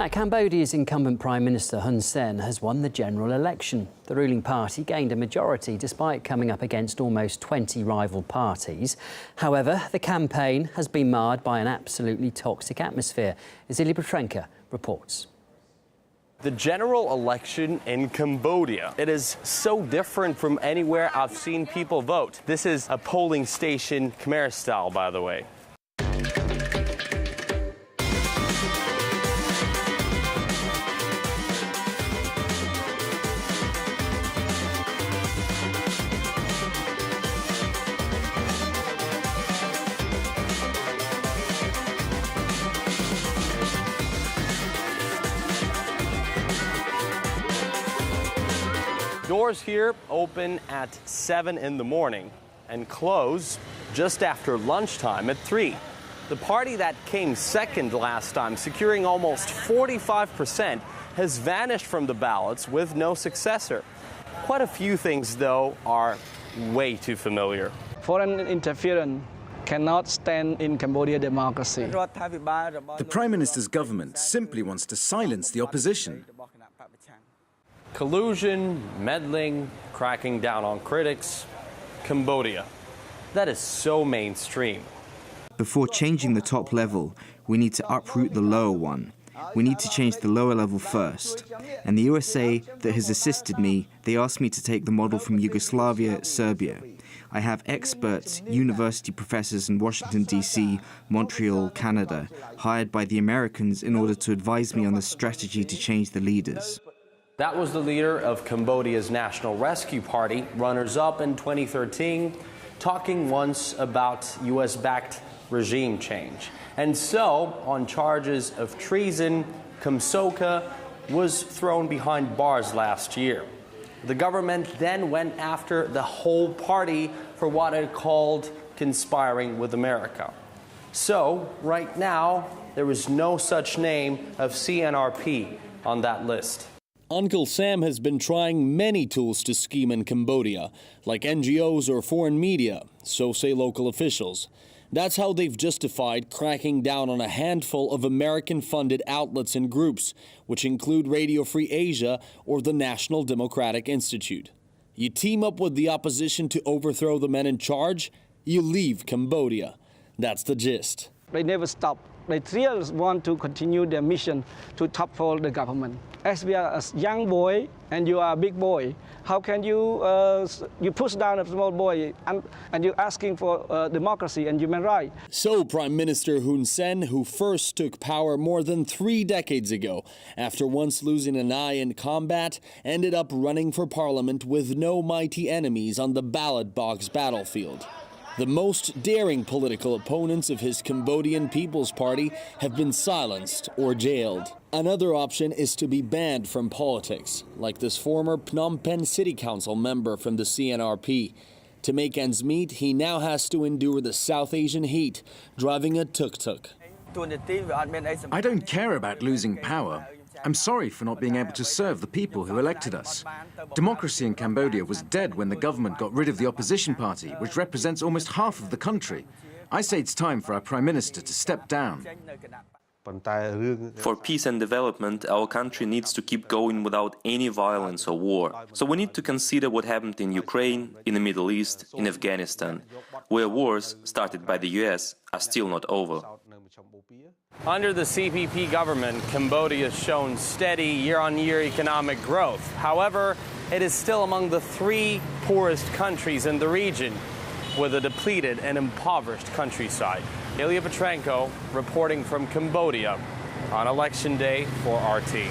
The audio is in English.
Now, Cambodia's incumbent Prime Minister Hun Sen has won the general election. The ruling party gained a majority despite coming up against almost 20 rival parties. However, the campaign has been marred by an absolutely toxic atmosphere. Ilya Petrenko reports. The general election in Cambodia. It is so different from anywhere I've seen people vote. This is a polling station, Khmer style, by the way. Doors here open at 7 in the morning and close just after lunchtime at 3. The party that came second last time, securing almost 45%, has vanished from the ballots with no successor. Quite a few things, though, are way too familiar. Foreign interference cannot stand in Cambodia democracy. The Prime Minister's government simply wants to silence the opposition. Collusion, meddling, cracking down on critics. Cambodia. That is so mainstream. Before changing the top level, we need to uproot the lower one. We need to change the lower level first. And the USA that has assisted me, they asked me to take the model from Yugoslavia, Serbia. I have experts, university professors in Washington, D.C., Montreal, Canada, hired by the Americans in order to advise me on the strategy to change the leaders. That was the leader of Cambodia's National Rescue Party, runners-up in 2013, talking once about U.S.-backed regime change. And so, on charges of treason, Kem Sokha was thrown behind bars last year. The government then went after the whole party for what it called conspiring with America. So, right now, there is no such name of CNRP on that list. Uncle Sam has been trying many tools to scheme in Cambodia, like NGOs or foreign media, so say local officials. That's how they've justified cracking down on a handful of American-funded outlets and groups, which include Radio Free Asia or the National Democratic Institute. You team up with the opposition to overthrow the men in charge, you leave Cambodia. That's the gist. They never stop. They still want to continue their mission to topple the government. As we are a young boy and you are a big boy, how can you push down a small boy and you're asking for democracy and human rights? So Prime Minister Hun Sen, who first took power more than 3 decades ago, after once losing an eye in combat, ended up running for parliament with no mighty enemies on the ballot box battlefield. The most daring political opponents of his Cambodian People's Party have been silenced or jailed. Another option is to be banned from politics, like this former Phnom Penh City Council member from the CNRP. To make ends meet, he now has to endure the South Asian heat, driving a tuk-tuk. I don't care about losing power. I'm sorry for not being able to serve the people who elected us. Democracy in Cambodia was dead when the government got rid of the opposition party, which represents almost half of the country. I say it's time for our Prime Minister to step down. For peace and development, our country needs to keep going without any violence or war. So we need to consider what happened in Ukraine, in the Middle East, in Afghanistan, where wars started by the US are still not over. Under the CPP government, Cambodia has shown steady year-on-year economic growth. However, it is still among the 3 poorest countries in the region, with a depleted and impoverished countryside. Ilya Petrenko reporting from Cambodia on Election Day for RT.